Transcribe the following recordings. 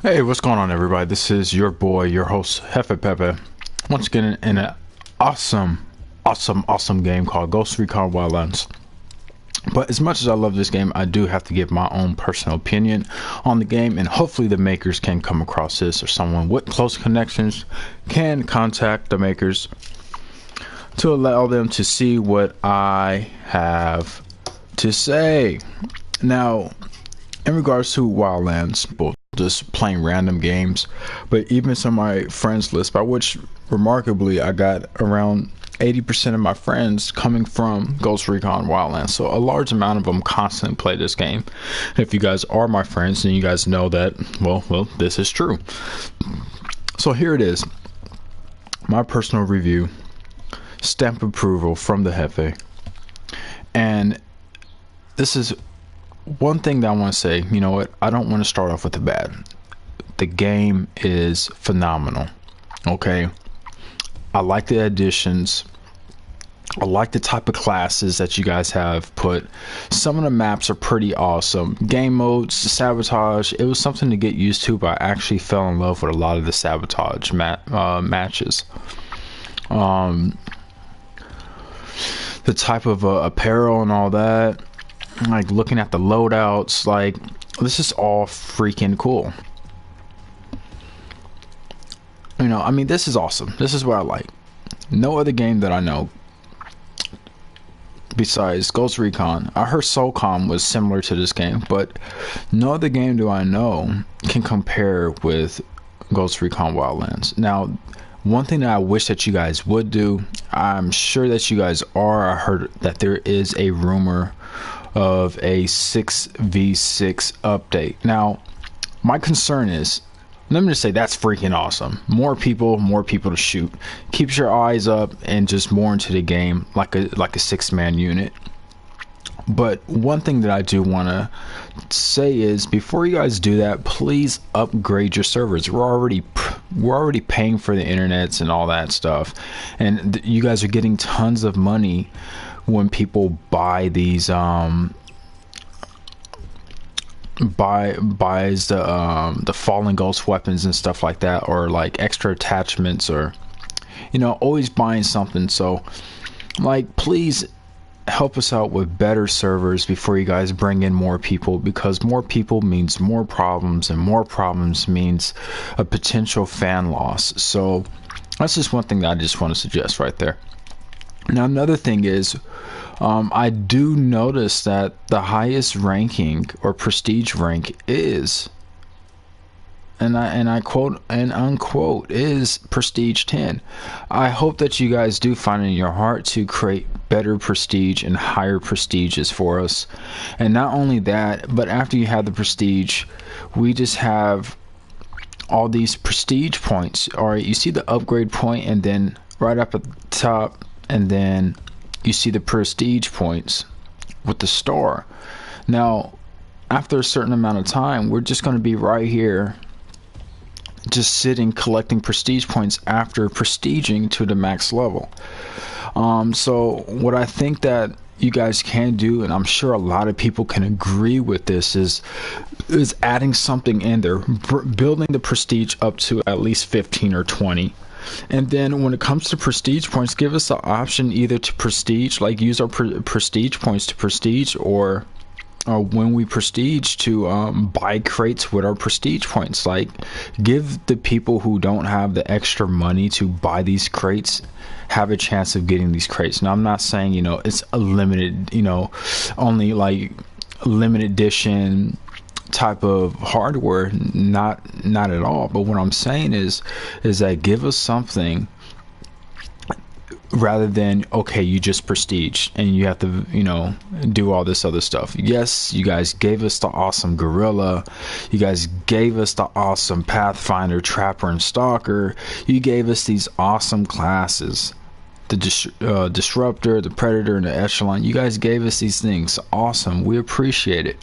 Hey, what's going on, everybody? This is your boy, your host, Hefe Pepe. Once again, in an awesome game called Ghost Recon Wildlands. But as much as I love this game, I do have to give my own personal opinion on the game, and hopefully the makers can come across this, or someone with close connections can contact the makers to allow them to see what I have to say. Now, in regards to Wildlands, both just playing random games, but even some of my friends list, by which remarkably I got around 80% of my friends coming from Ghost Recon Wildlands, so a large amount of them constantly play this game. If you guys are my friends, then you guys know that well this is true. So here it is, my personal review, stamp approval from the Hefe. And this is one thing that I want to say. You know what, I don't want to start off with the bad. The game is phenomenal. Okay, I like the additions. I like the type of classes that you guys have put. Some of the maps are pretty awesome. Game modes, sabotage, it was something to get used to, but I actually fell in love with a lot of the sabotage matches. The type of apparel and all that, like looking at the loadouts, like this is all freaking cool. You know, I mean, this is awesome. This is what I like. No other game that I know besides Ghost Recon, I heard SOCOM was similar to this game, but no other game do I know can compare with Ghost Recon Wildlands. Now, one thing that I wish that you guys would do, I'm sure that you guys are, I heard that there is a rumor of a 6v6 update. Now, my concern is, let me just say, that's freaking awesome. More people to shoot. Keeps your eyes up and just more into the game, like a 6-man unit. But one thing that I do want to say is, before you guys do that, please upgrade your servers. We're already paying for the internets and all that stuff, and you guys are getting tons of money when people buy these buys the fallen ghost weapons and stuff like that, or like extra attachments, or you know, always buying something. So like, please help us out with better servers before you guys bring in more people, because more people means more problems, and more problems means a potential fan loss. So that's just one thing that I just want to suggest right there. Now, another thing is, I do notice that the highest ranking or prestige rank is, and I quote and unquote, is prestige 10. I hope that you guys do find in your heart to create better prestige and higher prestiges for us. And not only that, but after you have the prestige, we just have all these prestige points. All right, you see the upgrade point, and then right up at the top, and then you see the prestige points with the star. Now, after a certain amount of time, we're just going to be right here, just sitting collecting prestige points after prestiging to the max level. So what I think that you guys can do, and I'm sure a lot of people can agree with this, is adding something in there, building the prestige up to at least 15 or 20. And then when it comes to prestige points, give us the option either to prestige, like use our prestige points to prestige, or when we prestige to buy crates with our prestige points. Like, give the people who don't have the extra money to buy these crates have a chance of getting these crates. Now, I'm not saying, you know, it's a limited, you know, only like limited edition type of hardware, not at all. But what I'm saying is that give us something, rather than, okay, you just prestige and you have to, you know, do all this other stuff. Yes, you guys gave us the awesome gorilla, you guys gave us the awesome pathfinder, trapper, and stalker. You gave us these awesome classes, the disruptor, the predator, and the echelon. You guys gave us these things. Awesome, we appreciate it.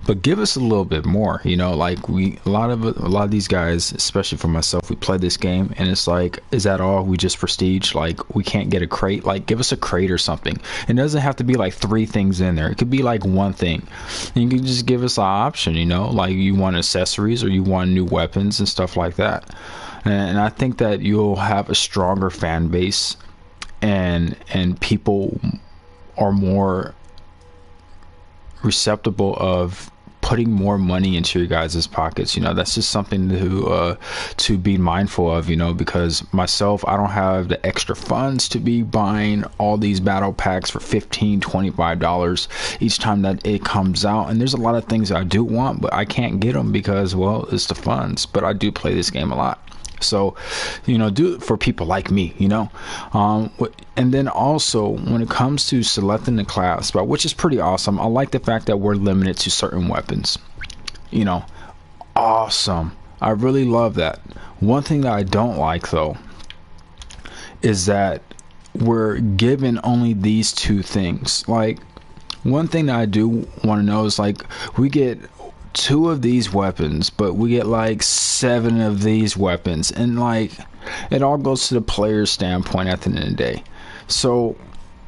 but give us a little bit more, you know. Like a lot of these guys, especially for myself, we play this game and it's like, is that all? We just prestige? Like we can't get a crate? Like give us a crate or something. It doesn't have to be like 3 things in there. It could be like 1 thing, and you can just give us an option, you know, like you want accessories or you want new weapons and stuff like that. And I think that you'll have a stronger fan base, and people are more receptible of putting more money into your guys' pockets. You know, that's just something to be mindful of, you know, because myself, I don't have the extra funds to be buying all these battle packs for $15-$25 each time that it comes out. And there's a lot of things I do want, but I can't get them because, well, it's the funds. But I do play this game a lot. So, you know, do it for people like me, you know. And then also when it comes to selecting the class, which is pretty awesome, I like the fact that we're limited to certain weapons, you know. Awesome. I really love that. One thing that I don't like though is that we're given only these 2 things. Like one thing that I do want to know is like we get 2 of these weapons, but we get like 7 of these weapons, and like it all goes to the player's standpoint at the end of the day. So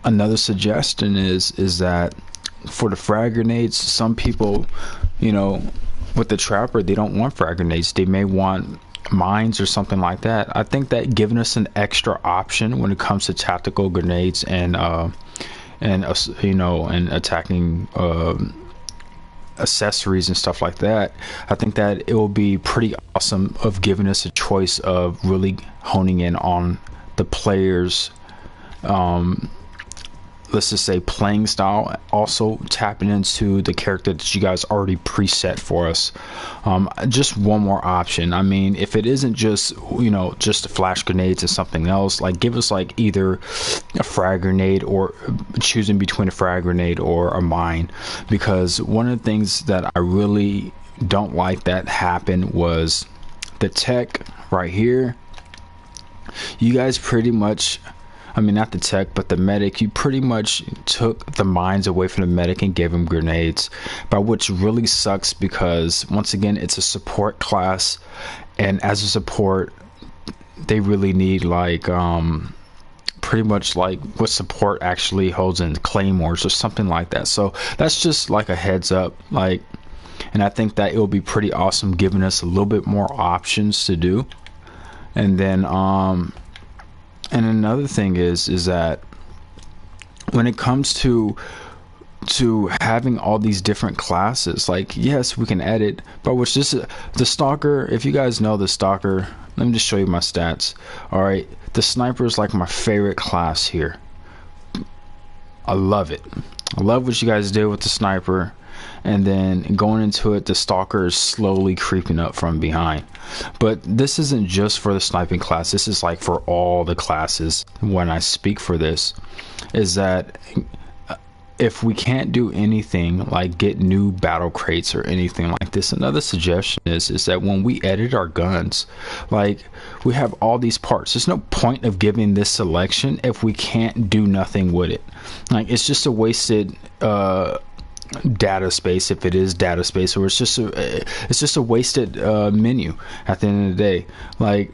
another suggestion is that for the frag grenades, some people, you know, with the trapper, they don't want frag grenades. They may want mines or something like that. I think that giving us an extra option when it comes to tactical grenades and you know, and attacking accessories and stuff like that, I think that it will be pretty awesome of giving us a choice of really honing in on the players, let's just say playing style, also tapping into the character that you guys already preset for us. Just one more option. I mean, if it isn't just, you know, just flash grenades or something else, like give us like either a frag grenade or choosing between a frag grenade or a mine. Because one of the things that I really don't like that happened was the tech right here. You guys pretty much, I mean, not the tech, but the medic, you pretty much took the mines away from the medic and gave him grenades, but which really sucks because, once again, it's a support class, and as a support, they really need, like, pretty much like what support actually holds in claymores or something like that. So that's just like a heads up, like, and I think that it will be pretty awesome giving us a little bit more options to do. And then, and another thing is that when it comes to having all these different classes, like, yes, we can edit, but which this the stalker, if you guys know the stalker, let me just show you my stats. All right, the sniper is like my favorite class here. I love it. I love what you guys did with the sniper. And then going into it, the stalker is slowly creeping up from behind. But this isn't just for the sniping class. This is like for all the classes. When I speak for this, is that if we can't do anything like get new battle crates or anything like this, another suggestion is that when we edit our guns, like, we have all these parts. There's no point of giving this selection if we can't do nothing with it. Like, it's just a wasted data space, if it is data space, or it's just a wasted menu at the end of the day. Like,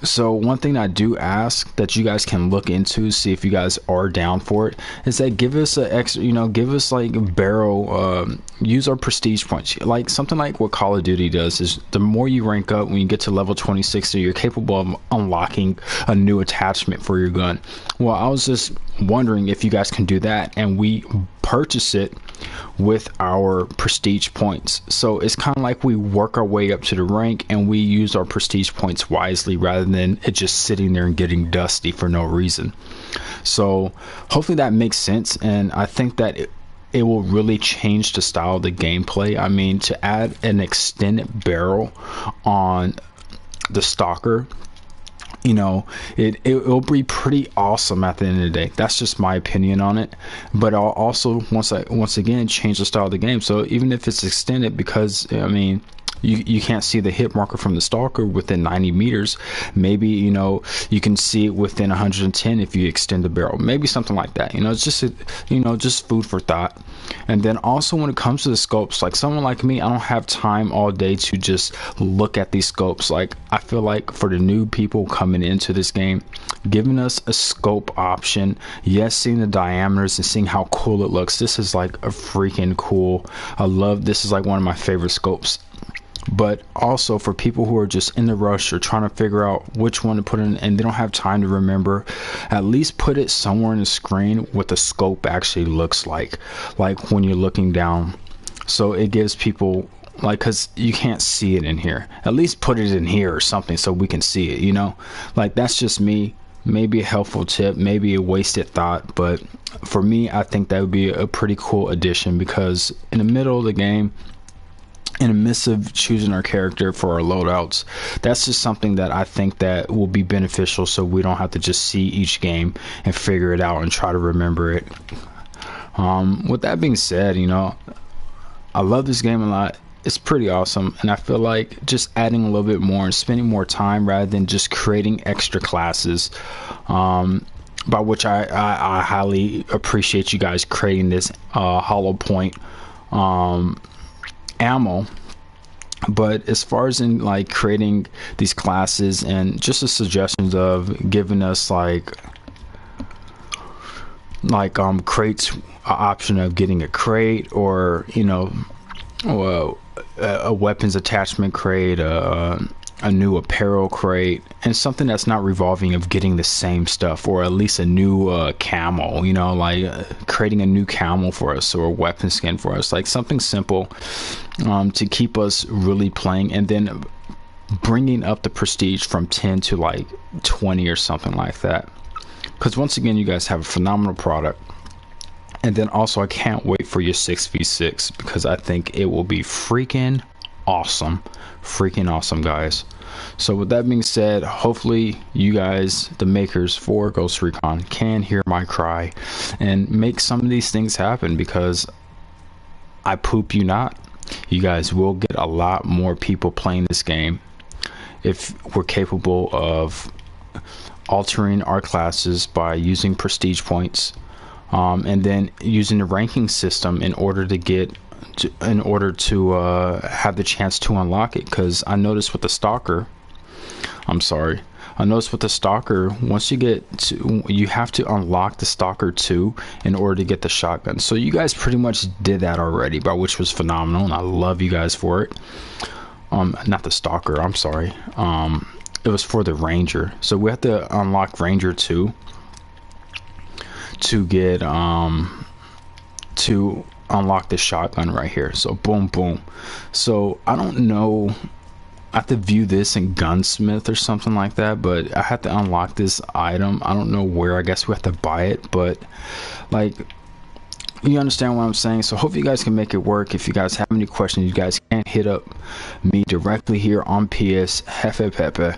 so one thing I do ask that you guys can look into, see if you guys are down for it, is that give us a extra, you know, give us like barrel, use our prestige points. Like something like what Call of Duty does is the more you rank up, when you get to level 2060, you're capable of unlocking a new attachment for your gun. Well, I was just wondering if you guys can do that, and we purchase it with our prestige points. So it's kind of like we work our way up to the rank and we use our prestige points wisely rather than it just sitting there and getting dusty for no reason. So hopefully that makes sense, and I think that it will really change the style of the gameplay. I mean, to add an extended barrel on the stalker, you know, it'll be pretty awesome at the end of the day. That's just my opinion on it. But I'll also once again change the style of the game. So even if it's extended, because I mean, you can't see the hit marker from the stalker within 90 meters. Maybe, you know, you can see it within 110 if you extend the barrel, maybe something like that. You know, it's just you know, just food for thought. And then also when it comes to the scopes, like someone like me, I don't have time all day to just look at these scopes. Like I feel like for the new people coming into this game, giving us a scope option, yes, seeing the diameters and seeing how cool it looks, this is like a freaking cool. I love this. Is like one of my favorite scopes. But also for people who are just in the rush or trying to figure out which one to put in and they don't have time to remember, at least put it somewhere in the screen what the scope actually looks like when you're looking down, so it gives people, like, because you can't see it in here, at least put it in here or something so we can see it, you know. Like, that's just me. Maybe a helpful tip, maybe a wasted thought, but for me, I think that would be a pretty cool addition, because in the middle of the game, in the midst of choosing our character for our loadouts, that's just something that I think that will be beneficial, so we don't have to just see each game and figure it out and try to remember it. With that being said, you know, I love this game a lot. It's pretty awesome, and I feel like just adding a little bit more and spending more time rather than just creating extra classes, by which I highly appreciate you guys creating this hollow point ammo. But as far as in like creating these classes and just the suggestions of giving us like crates, option of getting a crate, or you know, a weapons attachment crate, a new apparel crate, and something that's not revolving of getting the same stuff, or at least a new camo, you know, like creating a new camo for us or a weapon skin for us, like something simple to keep us really playing, and then bringing up the prestige from 10 to like 20 or something like that. Because once again, you guys have a phenomenal product. And then also, I can't wait for your 6v6, because I think it will be freaking awesome. Freaking awesome, guys. So with that being said, hopefully you guys, the makers for Ghost Recon, can hear my cry and make some of these things happen, because I poop you not, you guys will get a lot more people playing this game if we're capable of altering our classes by using prestige points, and then using the ranking system in order to have the chance to unlock it. Because I noticed with the stalker, once you get to, you have to unlock the stalker 2 in order to get the shotgun. So you guys pretty much did that already, by which was phenomenal, and I love you guys for it. Not the stalker, I'm sorry. It was for the ranger. So we have to unlock ranger 2 to get to unlock the shotgun right here. So boom, boom. So I don't know, I have to view this in gunsmith or something like that, but I have to unlock this item. I don't know where. I guess we have to buy it, but like, you understand what I'm saying. So hope you guys can make it work. If you guys have any questions, you guys can hit up me directly here on PS Hefe,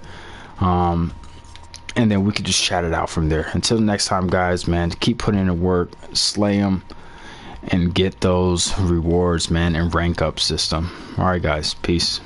and then we could just chat it out from there. Until next time, guys, man, keep putting in the work, slay them, and get those rewards, man, and rank up system. All right, guys, peace.